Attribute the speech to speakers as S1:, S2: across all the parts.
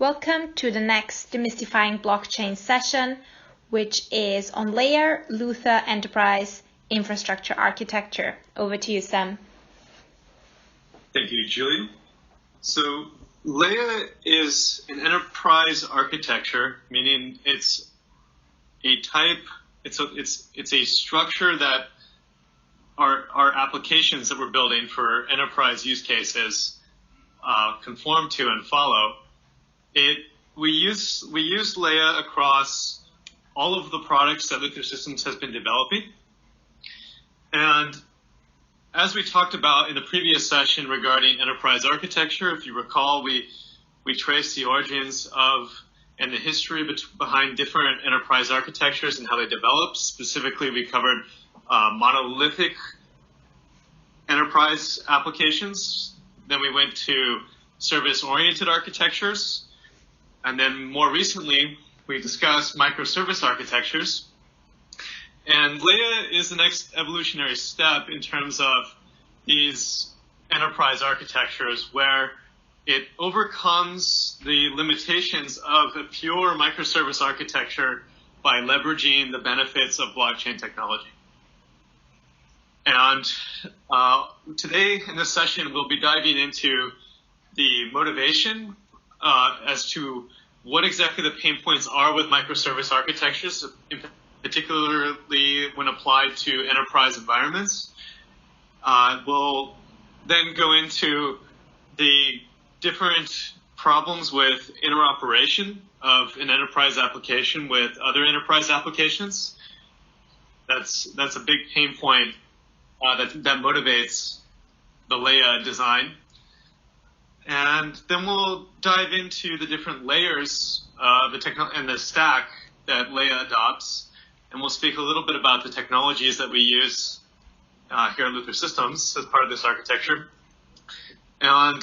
S1: Welcome to the next Demystifying Blockchain session, which is on LEIA, Luther Enterprise Infrastructure Architecture. Over to you, Sam.
S2: Thank you, Julie. So LEIA is an enterprise architecture, meaning it's a type, it's a structure that our applications that we're building for enterprise use cases conform to and follow. We use LEIA across all of the products that Luther Systems has been developing. And as we talked about in the previous session regarding enterprise architecture, if you recall, we traced the origins of and the history behind different enterprise architectures and how they developed. Specifically, we covered monolithic enterprise applications. Then we went to service-oriented architectures. And then more recently, we discussed microservice architectures. And LEIA is the next evolutionary step in terms of these enterprise architectures where it overcomes the limitations of a pure microservice architecture by leveraging the benefits of blockchain technology. And today in this session, we'll be diving into the motivation as to what exactly the pain points are with microservice architectures, particularly when applied to enterprise environments. We'll then go into the different problems with interoperation of an enterprise application with other enterprise applications. That's a big pain point that motivates the LEIA design. And then we'll dive into the different layers of the stack that LEIA adopts. And we'll speak a little bit about the technologies that we use here at Luther Systems as part of this architecture. And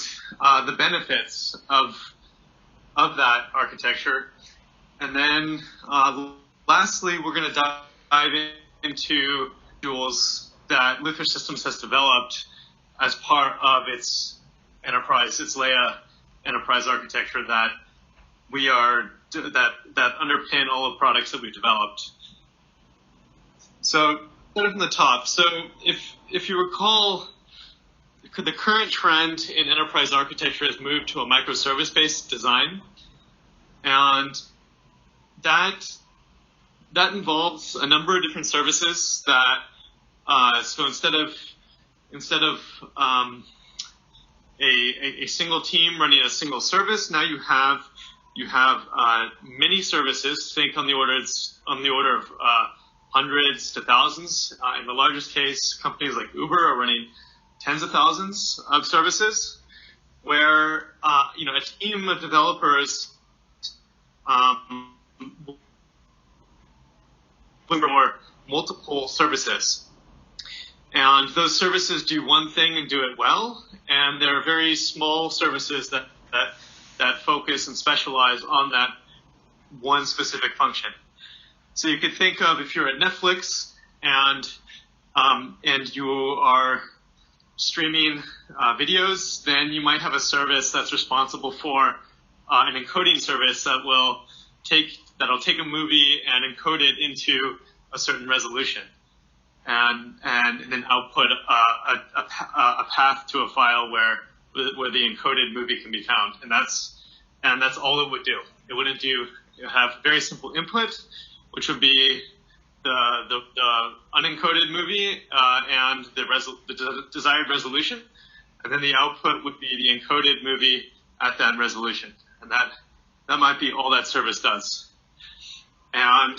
S2: the benefits of that architecture. And then lastly, we're going to dive into tools that Luther Systems has developed as part of its LEIA enterprise architecture that underpin all the products that we've developed. So start from the top. So if you recall, the current trend in enterprise architecture has moved to a microservice-based design, and that involves a number of different services that so instead of a single team running a single service, now you have many services. Think on the order of hundreds to thousands. In the largest case, companies like Uber are running tens of thousands of services, where a team of developers for multiple services. And those services do one thing and do it well, and there are very small services that focus and specialize on that one specific function. So you could think of if you're at Netflix and you are streaming videos, then you might have a service that's responsible for an encoding service that'll take a movie and encode it into a certain resolution. And then output a path to a file where the encoded movie can be found, and that's all it would do. It wouldn't have very simple input, which would be the unencoded movie and the desired resolution, and then the output would be the encoded movie at that resolution, and that might be all that service does. And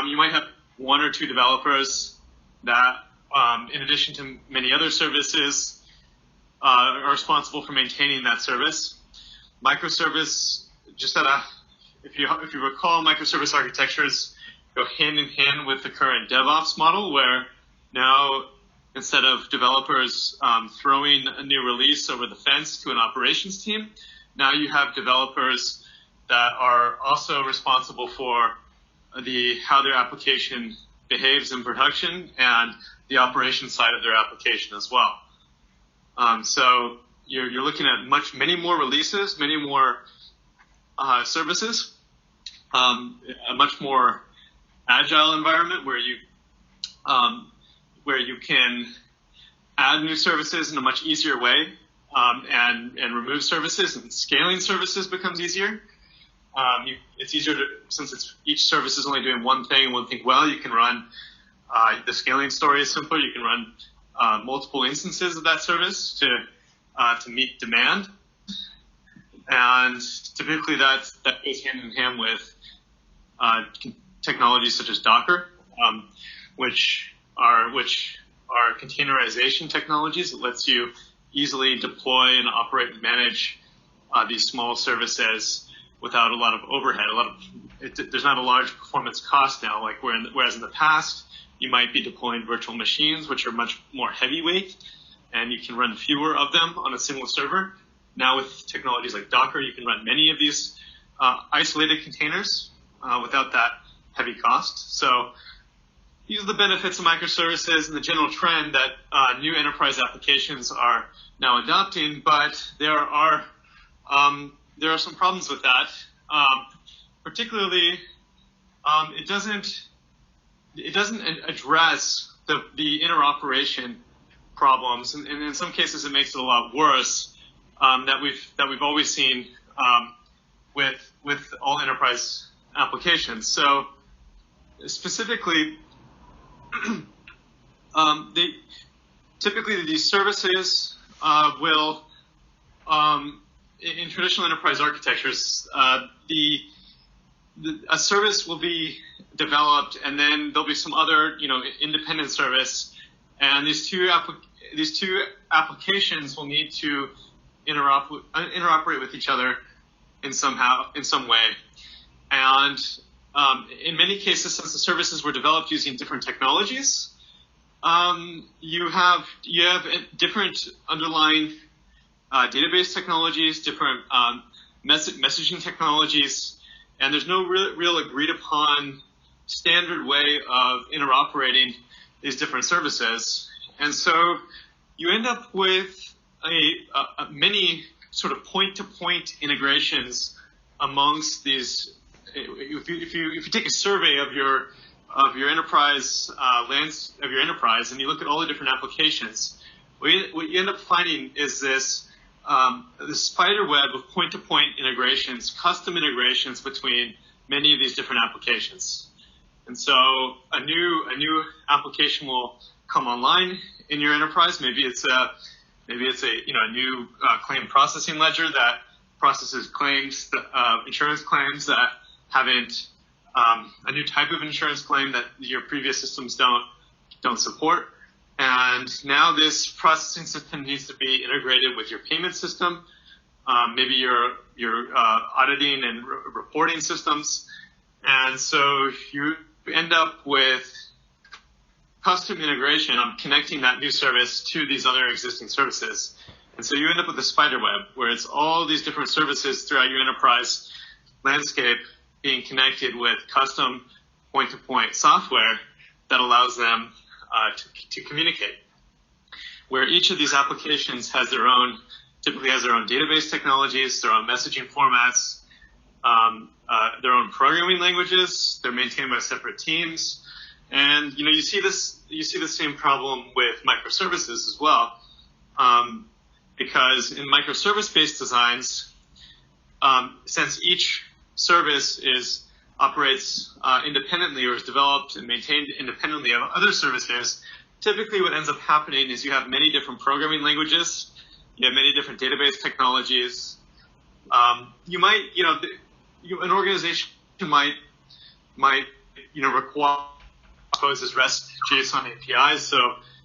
S2: you might have one or two developers that, in addition to many other services, are responsible for maintaining that service. Microservice, if you recall, microservice architectures go hand in hand with the current DevOps model, where now instead of developers throwing a new release over the fence to an operations team, now you have developers that are also responsible for how their application behaves in production and the operation side of their application as well. So you're looking at many more releases, many more services, a much more agile environment where you can add new services in a much easier way, and remove services, and scaling services becomes easier. It's easier to, since each service is only doing one thing well, you can run, the scaling story is simpler. You can run multiple instances of that service to meet demand. And typically that goes hand in hand with technologies such as Docker, which are containerization technologies. It lets you easily deploy and operate and manage these small services without a lot of overhead. There's not a large performance cost now, like whereas in the past you might be deploying virtual machines, which are much more heavyweight, and you can run fewer of them on a single server. Now with technologies like Docker, you can run many of these isolated containers without that heavy cost. So these are the benefits of microservices and the general trend that new enterprise applications are now adopting, but there are some problems with that. Particularly, it doesn't address the interoperation problems, and in some cases it makes it a lot worse. That we've always seen with all enterprise applications. So specifically, typically these services will, in traditional enterprise architectures, a service will be developed, and then there'll be some other, independent service, and these two applications will need to interoperate with each other in some way. And in many cases, since the services were developed using different technologies, you have different underlying database technologies, different messaging technologies, and there's no real agreed upon standard way of interoperating these different services. And so you end up with many sort of point-to-point integrations amongst these. If you take a survey of your enterprise and you look at all the different applications, what you end up finding is this spider web of point-to-point integrations, custom integrations between many of these different applications. And so a new application will come online in your enterprise. Maybe it's a new claim processing ledger that processes claims, insurance claims that haven't, a new type of insurance claim that your previous systems don't support. And now this processing system needs to be integrated with your payment system, maybe your auditing and reporting systems. And so you end up with custom integration of connecting that new service to these other existing services. And so you end up with a spider web where it's all these different services throughout your enterprise landscape being connected with custom point-to-point software that allows them to communicate, where each of these applications typically has their own database technologies, their own messaging formats, their own programming languages. They're maintained by separate teams. And you see the same problem with microservices as well, because in microservice-based designs, since each service operates independently or is developed and maintained independently of other services, typically what ends up happening is you have many different programming languages, you have many different database technologies. An organization might require this REST JSON APIs,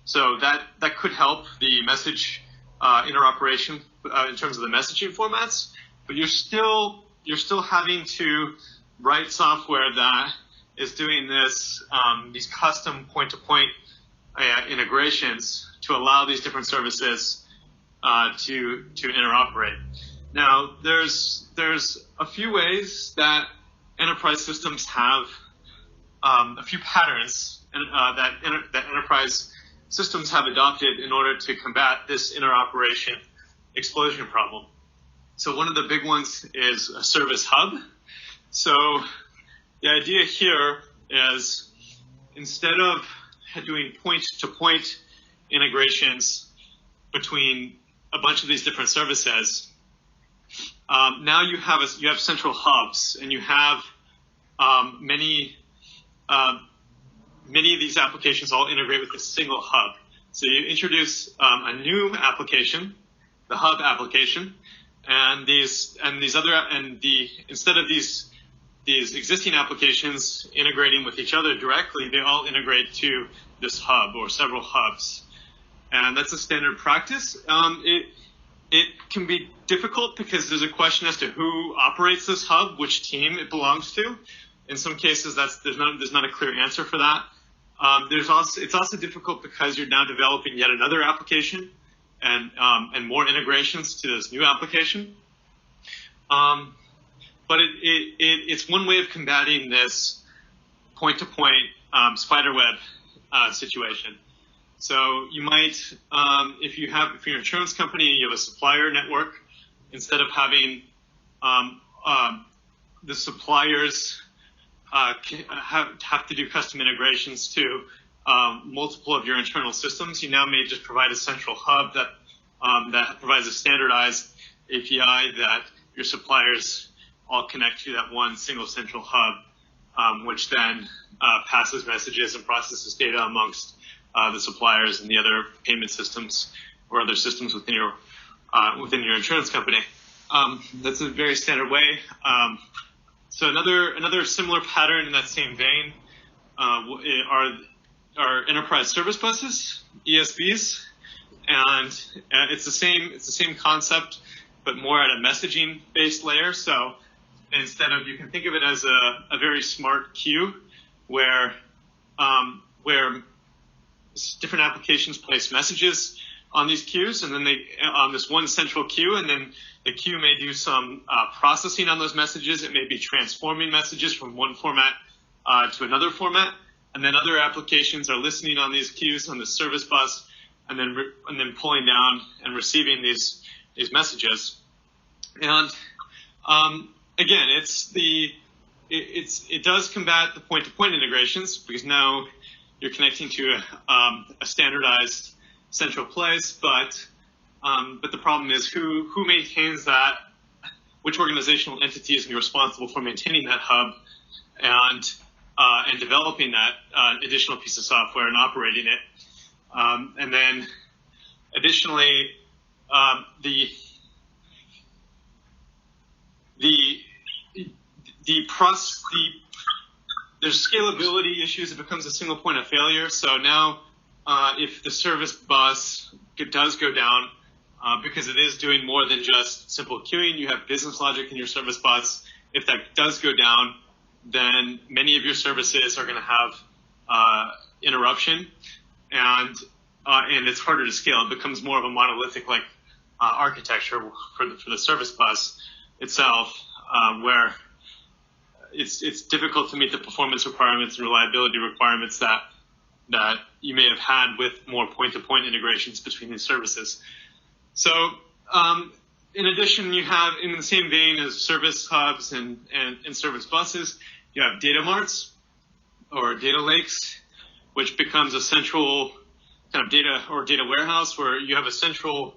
S2: so that could help the message interoperation in terms of the messaging formats, but you're still having to write software that is doing these custom point-to-point integrations to allow these different services to interoperate. Now, there's a few ways that enterprise systems have a few patterns that enterprise systems have adopted in order to combat this interoperation explosion problem. So one of the big ones is a service hub. So the idea here is instead of doing point-to-point integrations between a bunch of these different services, now you have central hubs, and you have many of these applications all integrate with a single hub. So you introduce a new application, the hub application, instead of these existing applications integrating with each other directly, they all integrate to this hub or several hubs, and that's a standard practice. It can be difficult because there's a question as to who operates this hub, which team it belongs to. In some cases, there's not a clear answer for that. It's also difficult because you're now developing yet another application and more integrations to this new application. But it's one way of combating this point-to-point spiderweb situation. So you might, if you're an insurance company, you have a supplier network. Instead of having the suppliers have to do custom integrations to multiple of your internal systems, you now may just provide a central hub that provides a standardized API that your suppliers all connect to that one single central hub, which then passes messages and processes data amongst the suppliers and the other payment systems or other systems within your insurance company. That's a very standard way. So another similar pattern in that same vein are enterprise service buses, ESBs, and it's the same concept, but more at a messaging based layer. So instead of, you can think of it as a very smart queue where different applications place messages on these queues, and then on this one central queue, and then the queue may do some processing on those messages. It may be transforming messages from one format to another format, and then other applications are listening on these queues on the service bus, and then pulling down and receiving these messages. And again, it does combat the point-to-point integrations, because now you're connecting to a standardized central place, but the problem is who maintains that, which organizational entity is going to be responsible for maintaining that hub and developing that additional piece of software and operating it. And then additionally, there's scalability issues. It becomes a single point of failure. So now, if the service bus does go down, because it is doing more than just simple queuing, you have business logic in your service bus. If that does go down, then many of your services are going to have interruption, and it's harder to scale. It becomes more of a monolithic architecture for the service bus itself, where it's difficult to meet the performance requirements and reliability requirements that you may have had with more point-to-point integrations between these services. So in addition, you have, in the same vein as service hubs and service buses, you have data marts or data lakes, which becomes a central kind of data or data warehouse where you have a central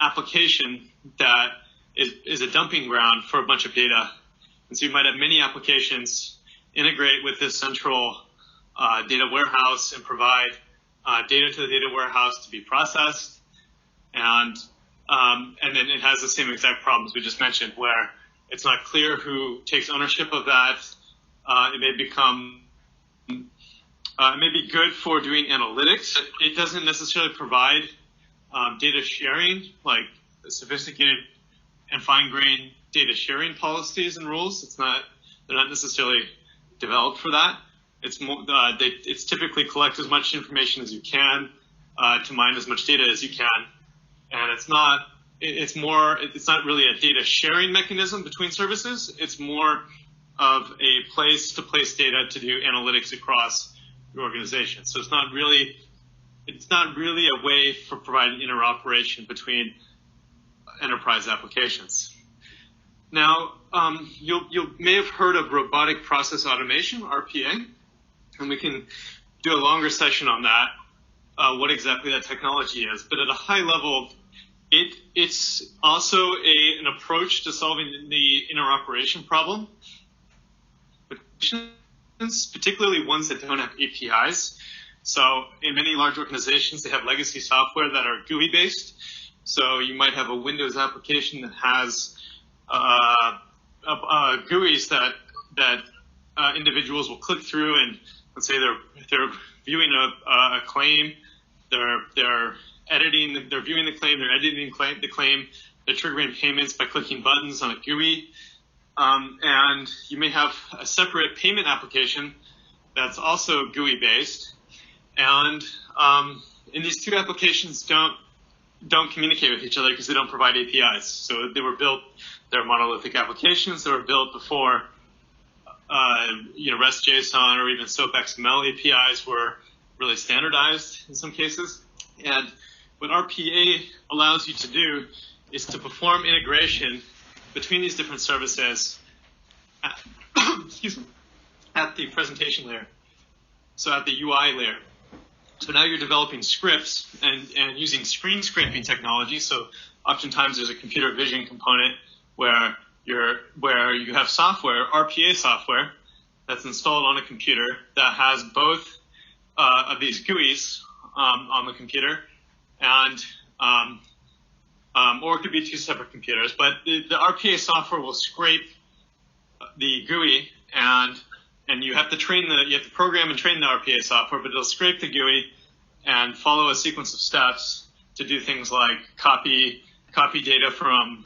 S2: application that is a dumping ground for a bunch of data. And so you might have many applications integrate with this central data warehouse and provide data to the data warehouse to be processed. And then it has the same exact problems we just mentioned, where it's not clear who takes ownership of that. It may be good for doing analytics. It doesn't necessarily provide data sharing, like sophisticated and fine-grained data sharing policies and rules. They're not necessarily developed for that. It's typically collect as much information as you can to mine as much data as you can, and it's not really a data sharing mechanism between services. It's more of a place to place data to do analytics across your organization. So it's not really a way for providing interoperation between enterprise applications. Now, you may have heard of robotic process automation, RPA, and we can do a longer session on that, what exactly that technology is. But at a high level, it's also an approach to solving the interoperation problem, particularly ones that don't have APIs. So in many large organizations, they have legacy software that are GUI-based. So you might have a Windows application that has GUIs that individuals will click through, and let's say they're viewing a claim, they're viewing the claim, they're editing the claim, they're triggering payments by clicking buttons on a GUI, and you may have a separate payment application that's also GUI based, and these two applications don't communicate with each other because they don't provide APIs. So they're monolithic applications that were built before REST JSON or even SOAP XML APIs were really standardized in some cases. And what RPA allows you to do is to perform integration between these different services at, at the presentation layer, so at the UI layer. So now you're developing scripts and using screen scraping technology. So oftentimes there's a computer vision component where you have software, RPA software, that's installed on a computer that has both of these GUIs on the computer, and or it could be two separate computers. But the RPA software will scrape the GUI, and you have to program and train the RPA software, but it'll scrape the GUI and follow a sequence of steps to do things like copy data from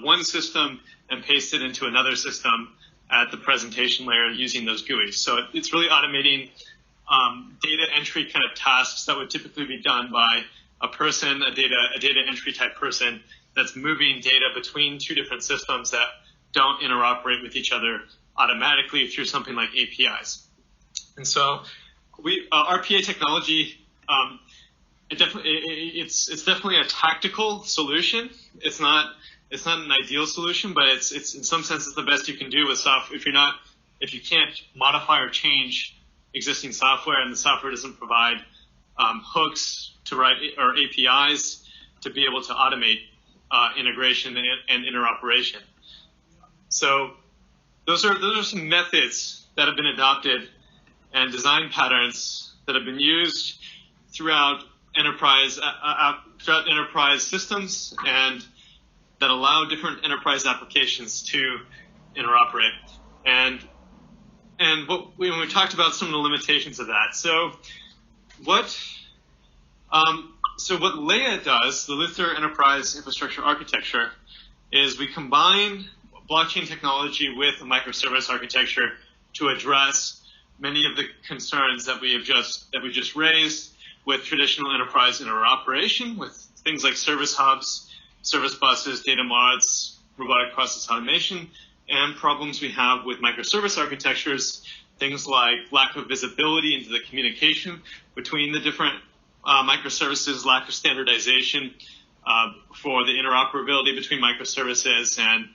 S2: one system and paste it into another system at the presentation layer using those GUIs. So it's really automating data entry kind of tasks that would typically be done by a person, a data entry type person that's moving data between two different systems that don't interoperate with each other automatically through something like APIs. And so RPA technology, it's definitely a tactical solution. It's not an ideal solution, but it's in some sense it's the best you can do with software. If you can't modify or change existing software, and the software doesn't provide hooks to write or APIs to be able to automate integration and interoperation. So those are some methods that have been adopted and design patterns that have been used throughout enterprise systems and that allow different enterprise applications to interoperate. And when we talked about some of the limitations of that, so what LEIA does, the Luther Enterprise Infrastructure Architecture, is we combine blockchain technology with a microservice architecture to address many of the concerns that we just raised with traditional enterprise interoperation, with things like service hubs, service buses, data mods, robotic process automation, and problems we have with microservice architectures, things like lack of visibility into the communication between the different microservices, lack of standardization for the interoperability between microservices, and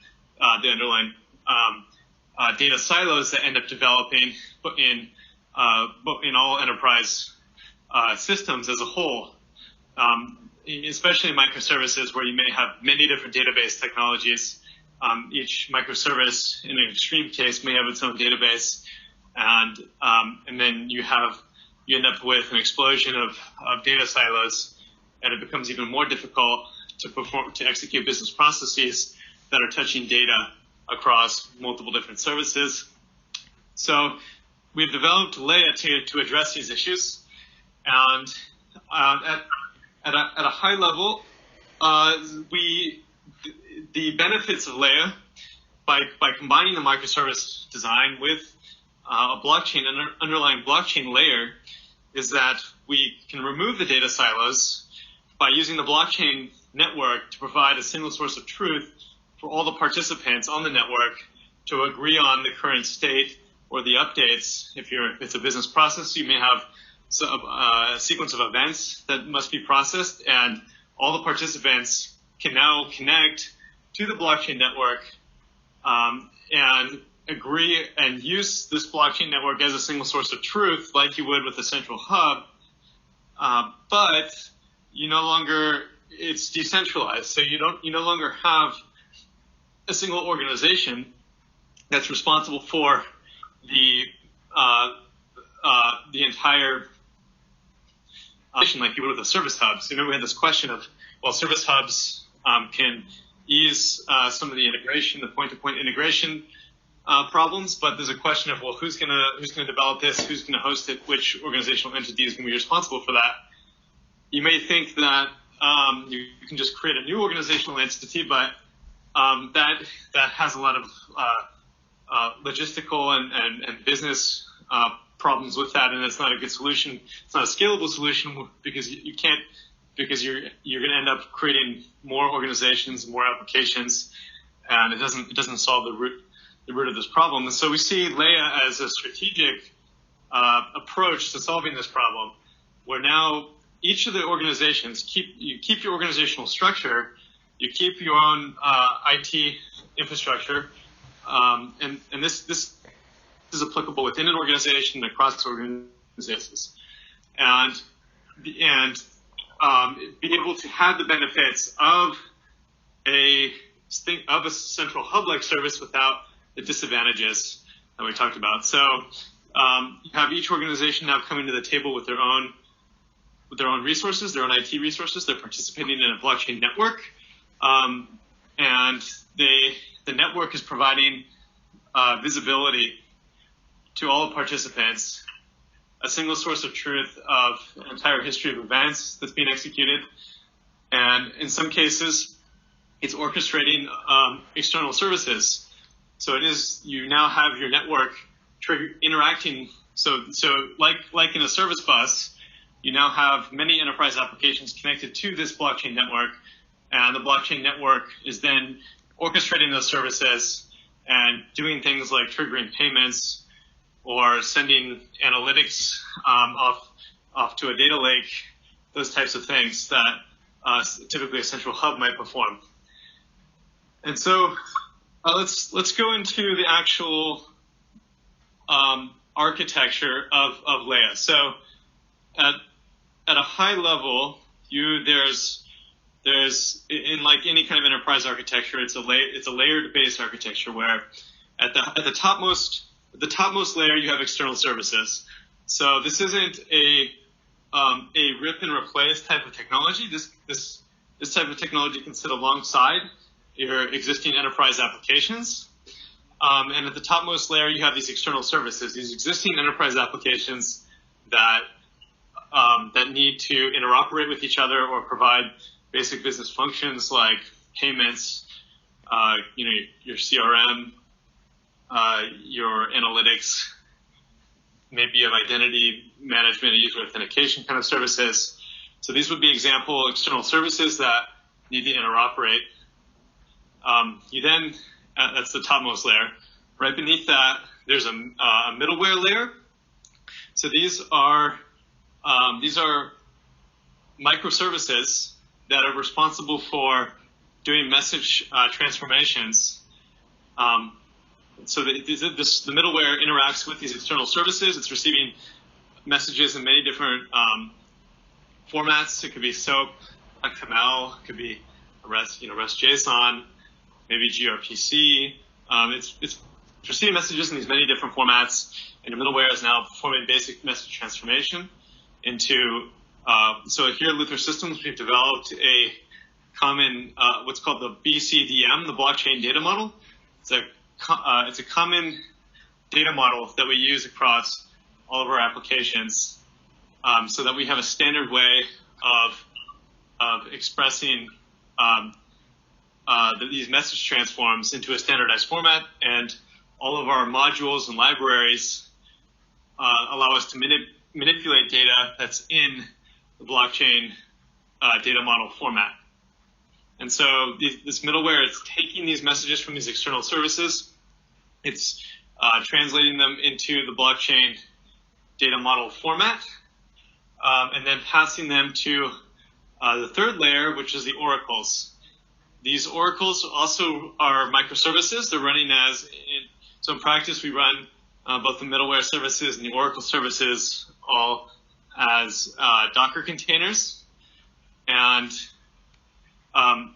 S2: the underlying data silos that end up developing in all enterprise systems as a whole, especially in microservices where you may have many different database technologies. Each microservice, in an extreme case, may have its own database, and then you end up with an explosion of data silos, and it becomes even more difficult to execute business processes that are touching data across multiple different services. So we've developed LEIA to address these issues, and at a high level, the benefits of LEIA by combining the microservice design with a blockchain, an underlying blockchain layer, is that we can remove the data silos by using the blockchain network to provide a single source of truth for all the participants on the network to agree on the current state or the updates. If it's a business process, you may have a sequence of events that must be processed, and all the participants can now connect to the blockchain network and agree and use this blockchain network as a single source of truth, like you would with a central hub. But it's decentralized, so you no longer have a single organization that's responsible for the entire like you would with a service hub. So we had this question of, well, service hubs can ease some of the integration, the point-to-point integration problems, but there's a question of, well, who's gonna develop this, who's gonna host it, which organizational entity is gonna be responsible for that. You may think that you can just create a new organizational entity, but that has a lot of logistical and business problems with that, and it's not a good solution. It's not a scalable solution because you can't, because you're going to end up creating more organizations, more applications, and it doesn't solve the root of this problem. And so we see LEIA as a strategic approach to solving this problem, where now each of the organizations you keep your organizational structure, you keep your own IT infrastructure, and this is applicable within an organization, across organizations, and be able to have the benefits of a central hub-like service without the disadvantages that we talked about. So you have each organization now coming to the table with their own resources, their own IT resources. They're participating in a blockchain network, and the network is providing visibility to all participants, a single source of truth of an entire history of events that's being executed. And in some cases, it's orchestrating external services. So you now have your network interacting. So like in a service bus, you now have many enterprise applications connected to this blockchain network, and the blockchain network is then orchestrating those services and doing things like triggering payments or sending analytics off to a data lake, those types of things that typically a central hub might perform. And so let's go into the actual architecture of LEIA. So at a high level, there's in like any kind of enterprise architecture, it's a layered based architecture where at the topmost layer you have external services. So this isn't a rip and replace type of technology. This type of technology can sit alongside your existing enterprise applications. And at the topmost layer you have these external services, these existing enterprise applications that need to interoperate with each other or provide basic business functions like payments, your CRM, your analytics, maybe you have identity management and user authentication kind of services. So these would be example external services that need to interoperate. You then, that's the topmost layer. Right beneath that, there's a middleware layer. So these are microservices that are responsible for doing message transformations. So the middleware interacts with these external services. It's receiving messages in many different formats. It could be SOAP, XML, it could be REST JSON, maybe gRPC. It's receiving messages in these many different formats, and the middleware is now performing basic message transformation into. So here at Luther Systems, we've developed a common, what's called the BCDM, the blockchain data model. It's a common data model that we use across all of our applications, so that we have a standard way of expressing these message transforms into a standardized format, and all of our modules and libraries allow us to manipulate data that's in the blockchain data model format. And so this middleware is taking these messages from these external services, it's translating them into the blockchain data model format, and then passing them to the third layer, which is the oracles. these oracles also are microservices. They're running so in practice we run both the middleware services and the oracle services all as Docker containers, and from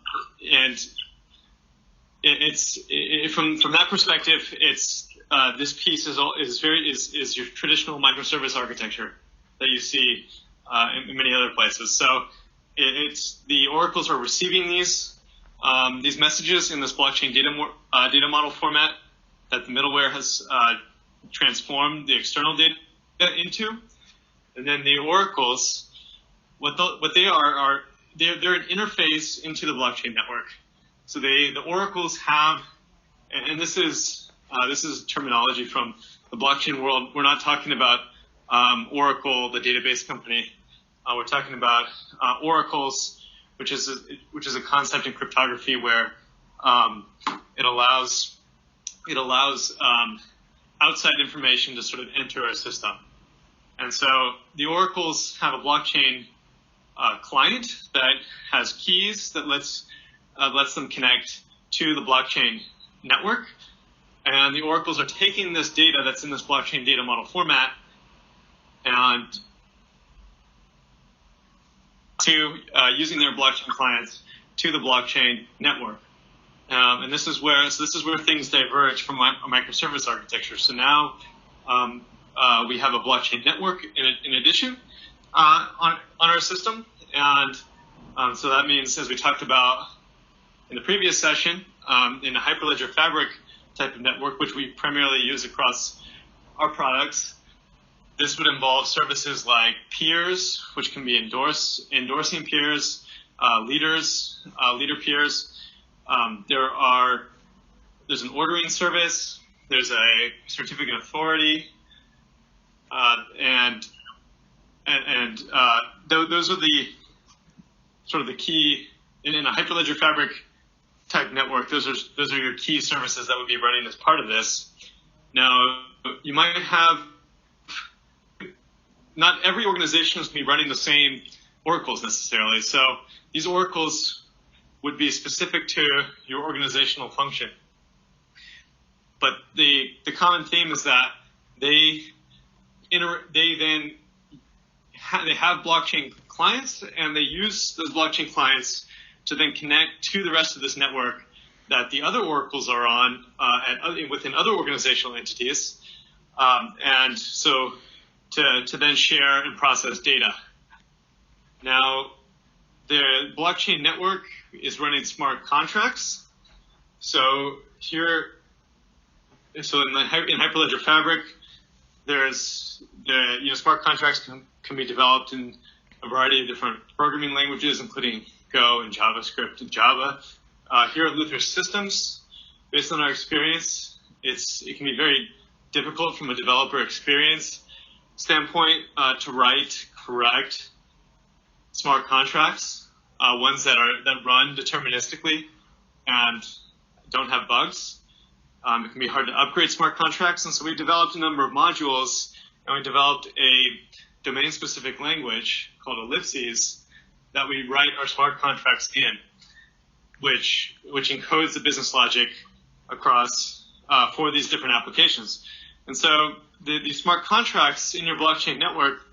S2: that perspective, it's this piece is your traditional microservice architecture that you see in many other places. So the oracles are receiving these messages in this blockchain data model format that the middleware has transformed the external data into, and then the oracles, what they are they're an interface into the blockchain network. So the oracles have, and this is terminology from the blockchain world. We're not talking about Oracle, the database company. We're talking about oracles, which is a concept in cryptography where it allows outside information to sort of enter a system. And so the oracles have a blockchain client that has keys that lets them connect to the blockchain network. And the oracles are taking this data that's in this blockchain data model format and using their blockchain clients to the blockchain network. And this is where things diverge from a microservice architecture. So now we have a blockchain network in addition on our system, and so that means, as we talked about in the previous session, in a Hyperledger Fabric type of network, which we primarily use across our products, this would involve services like peers, which can be endorsing peers, leader peers. There's an ordering service, there's a certificate authority, and those are the sort of the key in a Hyperledger Fabric type network. Those are your key services that would be running as part of this. Now, you might have, not every organization is going to be running the same oracles necessarily. So these oracles would be specific to your organizational function. But the common theme is that they have blockchain clients, and they use those blockchain clients to then connect to the rest of this network that the other oracles are on within other organizational entities, and so to then share and process data. Now, the blockchain network is running smart contracts. So in Hyperledger Fabric, there's smart contracts can be developed in a variety of different programming languages, including Go and JavaScript and Java. Here at Luther Systems, based on our experience, it can be very difficult from a developer experience standpoint to write correct smart contracts, ones that run deterministically and don't have bugs. It can be hard to upgrade smart contracts, and so we developed a number of modules, and we developed a domain-specific language called ellipses that we write our smart contracts in, which encodes the business logic across for these different applications. And so the smart contracts in your blockchain network,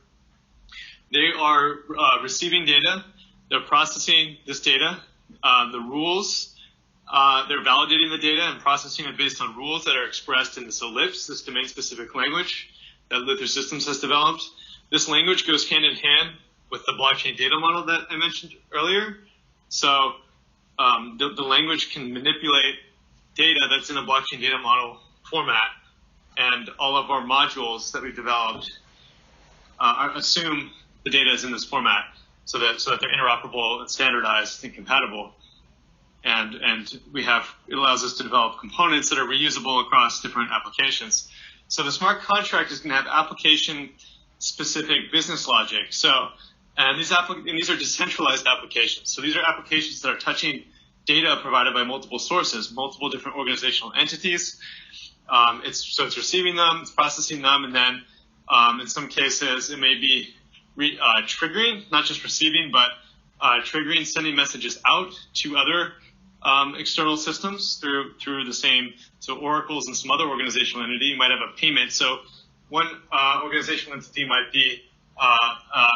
S2: they are receiving data, they're processing this data, the rules, they're validating the data and processing it based on rules that are expressed in this ellipse, this domain-specific language that Luther Systems has developed. This language goes hand in hand with the blockchain data model that I mentioned earlier. So the language can manipulate data that's in a blockchain data model format, and all of our modules that we've developed assume the data is in this format so that they're interoperable and standardized and compatible. And it allows us to develop components that are reusable across different applications. So the smart contract is going to have application-specific business logic. And these are decentralized applications. So these are applications that are touching data provided by multiple sources, multiple different organizational entities. It's receiving them, it's processing them, and then in some cases it may be triggering, not just receiving, but triggering, sending messages out to other external systems through the same, so Oracle's and some other organizational entity. You might have a payment. So one organizational entity might be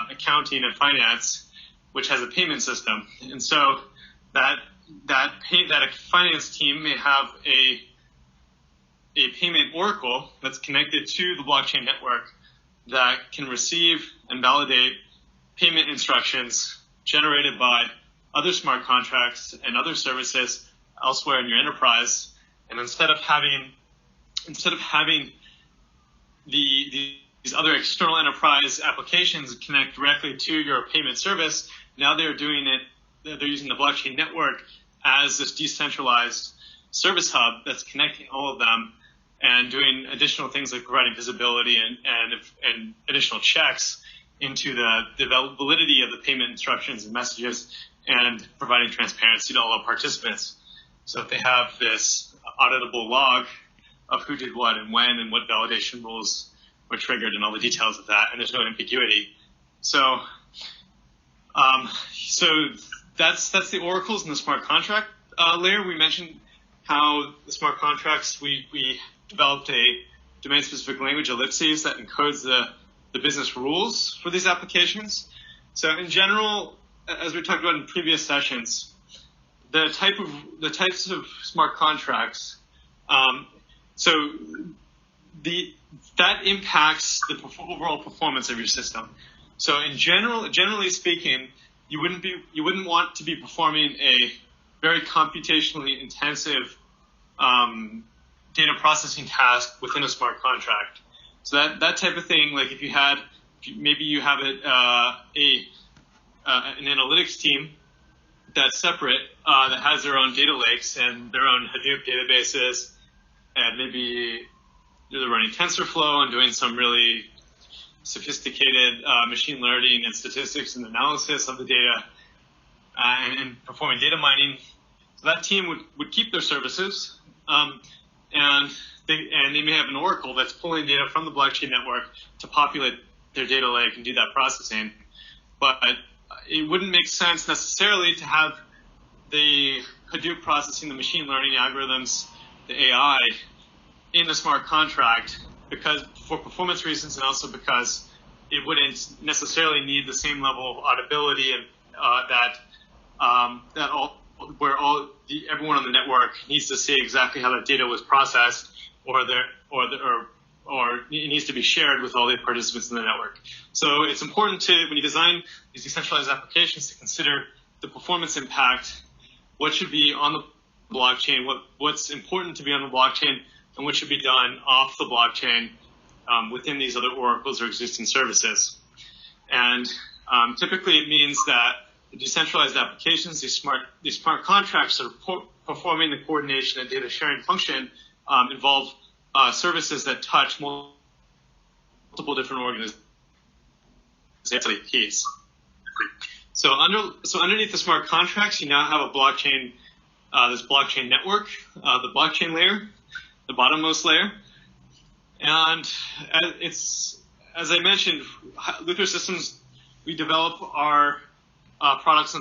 S2: accounting and finance, which has a payment system. And so that finance team may have a payment oracle that's connected to the blockchain network that can receive and validate payment instructions generated by other smart contracts and other services elsewhere in your enterprise. And instead of having these other external enterprise applications connect directly to your payment service, now they're using the blockchain network as this decentralized service hub that's connecting all of them and doing additional things like providing visibility and additional checks into the validity of the payment instructions and messages, and providing transparency to all the participants. So if they have this auditable log of who did what and when and what validation rules were triggered and all the details of that, and there's no ambiguity. So that's the oracles and the smart contract layer. We mentioned how the smart contracts, we developed a domain-specific language, ellipses, that encodes the business rules for these applications. So in general, as we talked about in previous sessions, the types of smart contracts, that impacts the overall performance of your system. So generally speaking, you wouldn't want to be performing a very computationally intensive data processing task within a smart contract. So that type of thing, like if you have an analytics team that's separate, that has their own data lakes and their own Hadoop databases, and maybe they're running TensorFlow and doing some really sophisticated machine learning and statistics and analysis of the data, and performing data mining. So that team would keep their services, and they may have an oracle that's pulling data from the blockchain network to populate their data lake and do that processing. But it wouldn't make sense necessarily to have the Hadoop processing, the machine learning algorithms, the AI in the smart contract, because for performance reasons, and also because it wouldn't necessarily need the same level of audibility and everyone on the network needs to see exactly how that data was processed, or it needs to be shared with all the participants in the network. So it's important when you design these decentralized applications, to consider the performance impact, what should be on the blockchain, what's important to be on the blockchain, and what should be done off the blockchain within these other oracles or existing services. And typically it means that the decentralized applications, these smart contracts that are performing the coordination and data sharing function, involve services that touch multiple different organizations. So underneath the smart contracts, you now have a blockchain, this blockchain network, the blockchain layer, the bottommost layer. And as I mentioned, Luther Systems, we develop our products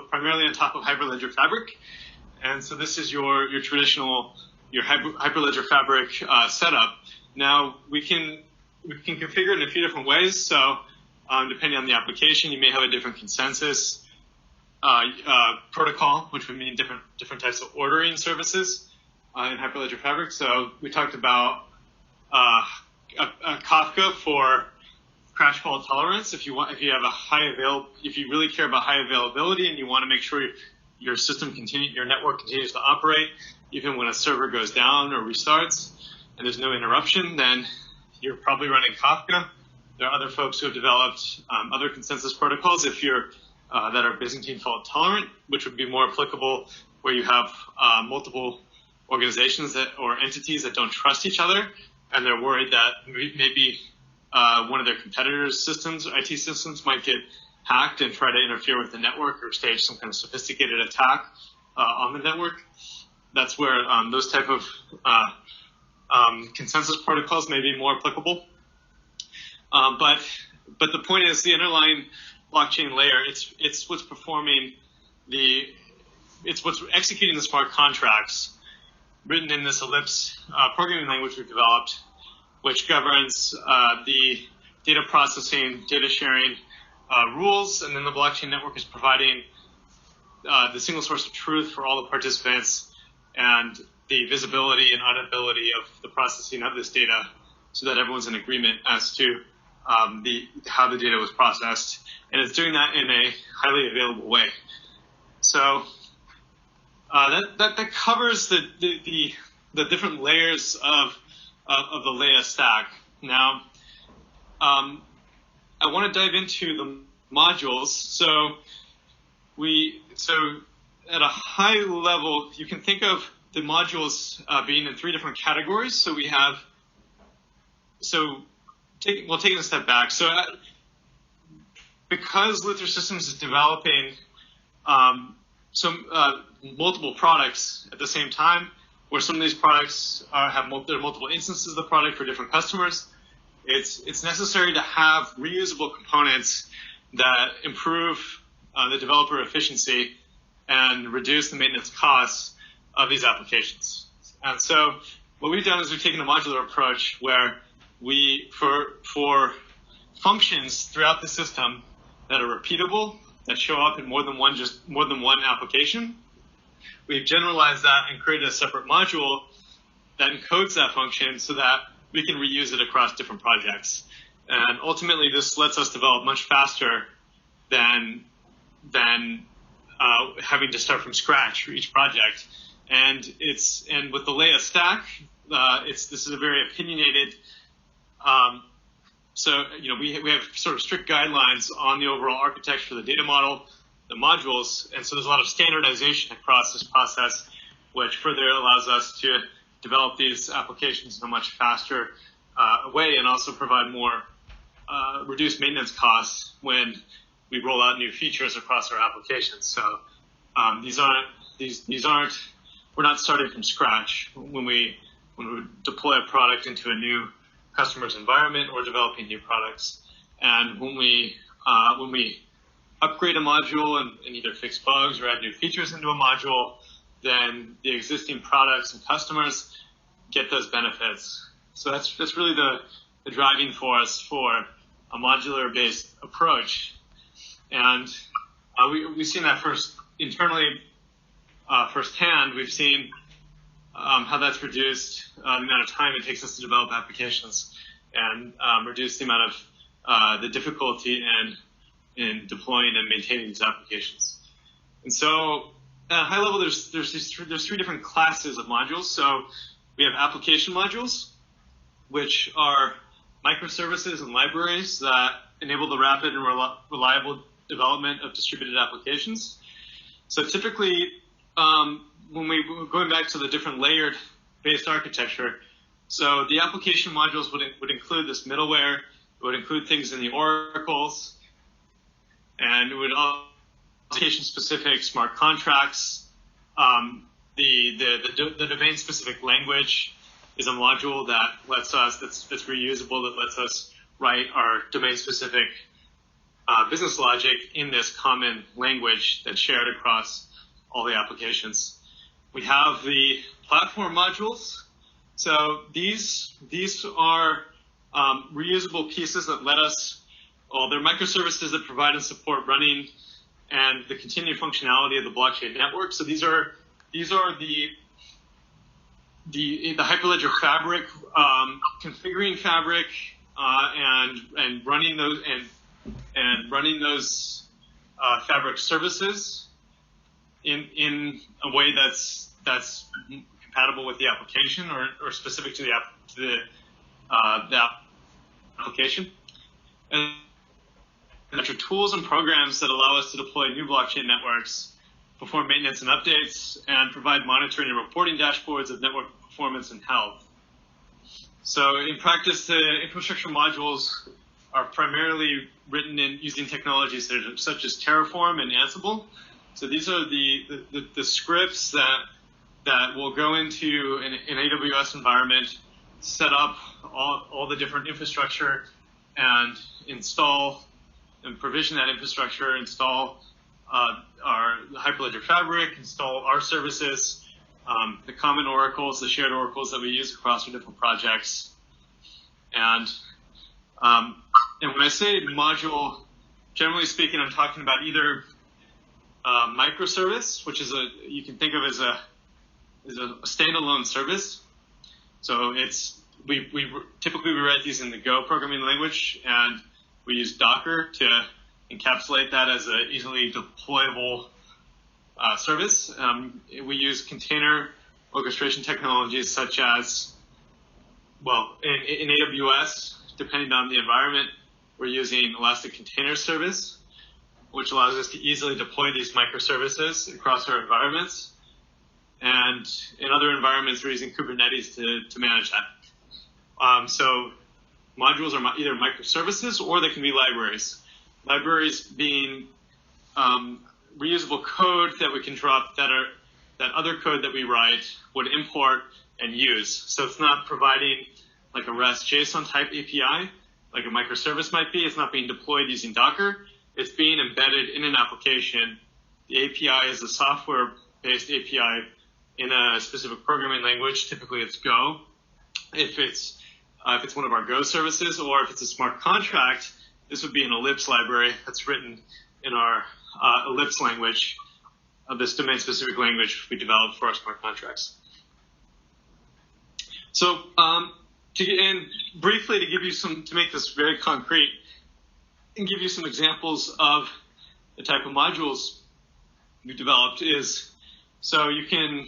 S2: primarily on top of Hyperledger Fabric. And so this is your traditional, your Hyperledger Fabric setup. Now we can configure it in a few different ways. So depending on the application, you may have a different consensus protocol, which would mean different types of ordering services in Hyperledger Fabric. So we talked about a Kafka for crash fault tolerance. If you really care about high availability and you want to make sure your network continues to operate even when a server goes down or restarts and there's no interruption, then you're probably running Kafka. There are other folks who have developed other consensus protocols that are Byzantine fault tolerant, which would be more applicable where you have multiple organizations or entities that don't trust each other, and they're worried that maybe one of their competitors' systems, IT systems, might get hacked and try to interfere with the network or stage some kind of sophisticated attack on the network. That's where those type of consensus protocols may be more applicable. But the point is, the underlying blockchain layer, it's what's performing the it's what's executing the smart contracts written in this Ellipse programming language we've developed, which governs the data processing, data sharing rules, and then the blockchain network is providing the single source of truth for all the participants and the visibility and auditability of the processing of this data so that everyone's in agreement as to how the data was processed. And it's doing that in a highly available way. So that covers the different layers of the LEIA stack. Now, I want to dive into the modules. So at a high level, you can think of the modules being in three different categories. So taking a step back. So because Luther Systems is developing multiple products at the same time, where some of these products have multiple instances of the product for different customers, it's necessary to have reusable components that improve the developer efficiency and reduce the maintenance costs of these applications. And so what we've done is we've taken a modular approach where we, for functions throughout the system that are repeatable, that show up in more than one application, we've generalized that and created a separate module that encodes that function so that we can reuse it across different projects. And ultimately, this lets us develop much faster than having to start from scratch for each project. And with the LEIA stack, this is a very opinionated. We have sort of strict guidelines on the overall architecture for the data model, the modules, and so there's a lot of standardization across this process, which further allows us to develop these applications in a much faster way and also provide more reduced maintenance costs when we roll out new features across our applications. So we're not starting from scratch when we deploy a product into a new customer's environment or developing new products. And when we upgrade a module and either fix bugs or add new features into a module, then the existing products and customers get those benefits. So that's really the driving force for a modular-based approach. And we've seen that internally firsthand. We've seen how that's reduced the amount of time it takes us to develop applications and reduce the amount of the difficulty in deploying and maintaining these applications. And so at a high level, there's three different classes of modules. So we have application modules, which are microservices and libraries that enable the rapid and reliable development of distributed applications. So typically, when we're going back to the different layered based architecture, so the application modules would include this middleware, it would include things in the oracles, and it would also application specific smart contracts. The domain specific language is a module that lets us, that's reusable, that lets us write our domain specific business logic in this common language that's shared across all the applications. We have the platform modules. So these are reusable pieces that let us, they're microservices that provide and support running and the continued functionality of the blockchain network. So these are the Hyperledger fabric, configuring fabric, and running those fabric services in a way that's compatible with the application or specific to the application. And there are tools and programs that allow us to deploy new blockchain networks, perform maintenance and updates, and provide monitoring and reporting dashboards of network performance and health. So in practice, the infrastructure modules are primarily written in using technologies such as Terraform and Ansible. So these are the scripts that will go into an AWS environment, set up all the different infrastructure, and install and provision that infrastructure, install our Hyperledger Fabric, install our services, the common oracles, the shared oracles that we use across our different projects. And when I say module, generally speaking, I'm talking about either microservice, which is you can think of as a standalone service. So typically we write these in the Go programming language, and we use Docker to encapsulate that as an easily deployable service. We use container orchestration technologies such as, well, in AWS, depending on the environment, we're using Elastic Container Service, which allows us to easily deploy these microservices across our environments. And in other environments, we're using Kubernetes to manage that. So modules are either microservices or they can be libraries. Libraries being reusable code that we can drop that other code that we write would import and use. So it's not providing like a REST JSON type API, like a microservice might be. It's not being deployed using Docker. It's being embedded in an application. The API is a software-based API in a specific programming language. Typically it's Go. If it's one of our Go services, or if it's a smart contract, this would be an Ellipse library that's written in our Ellipse language, this domain-specific language we developed for our smart contracts. So briefly to give you to make this very concrete, and give you some examples of the type of modules we developed is, so you can,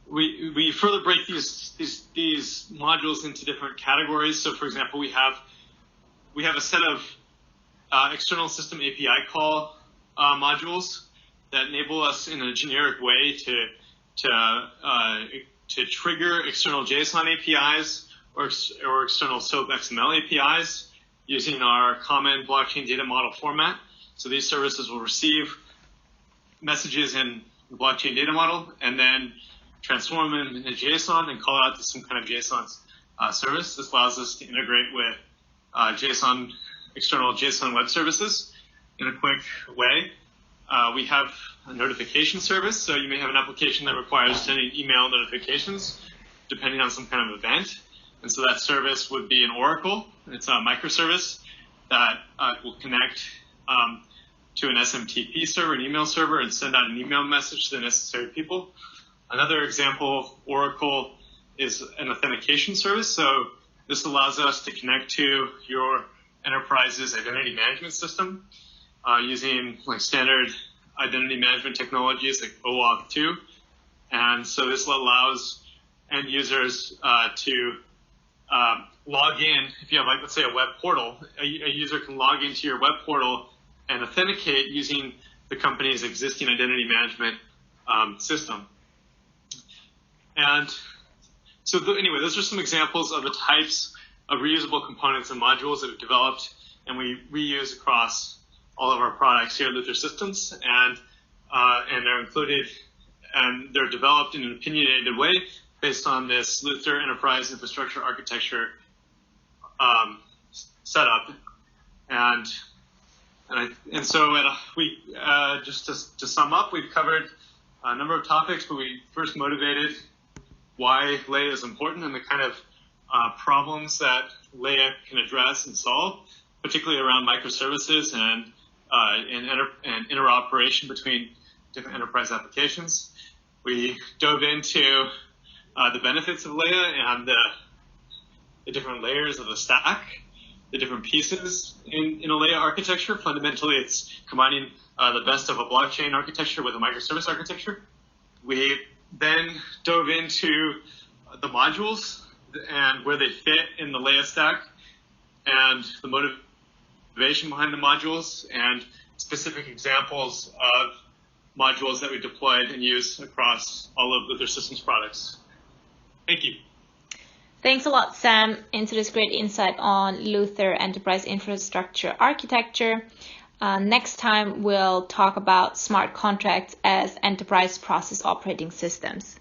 S2: we further break these modules into different categories. So for example, we have a set of external system API call modules that enable us in a generic way to trigger external JSON APIs or external SOAP XML APIs using our common blockchain data model format. So these services will receive messages in the blockchain data model and then transform them into JSON and call out to some kind of JSON service. This allows us to integrate with external JSON web services in a quick way. We have a notification service, so you may have an application that requires sending email notifications depending on some kind of event. And so that service would be an oracle. It's a microservice that will connect to an SMTP server, an email server, and send out an email message to the necessary people. Another example of oracle is an authentication service. So this allows us to connect to your enterprise's identity management system using like standard identity management technologies like OAuth 2. And so this allows end users to log in. If you have, like, let's say, a web portal, a user can log into your web portal and authenticate using the company's existing identity management system. And so anyway, those are some examples of the types of reusable components and modules that we've developed and we reuse across all of our products here at Luther Systems, and they're included and they're developed in an opinionated way based on this Luther Enterprise Infrastructure Architecture setup. And so just to sum up, we've covered a number of topics, but we first motivated why LEIA is important and the kind of problems that LEIA can address and solve, particularly around microservices and interoperation between different enterprise applications. We dove into the benefits of LEIA and the different layers of the stack, the different pieces in a LEIA architecture. Fundamentally, it's combining the best of a blockchain architecture with a microservice architecture. We then dove into the modules and where they fit in the LEIA stack and the motivation behind the modules and specific examples of modules that we deployed and use across all of Luther Systems products. Thank you.
S1: Thanks a lot, Sam, into this great insight on Luther Enterprise Infrastructure Architecture. Next time, we'll talk about smart contracts as enterprise process operating systems.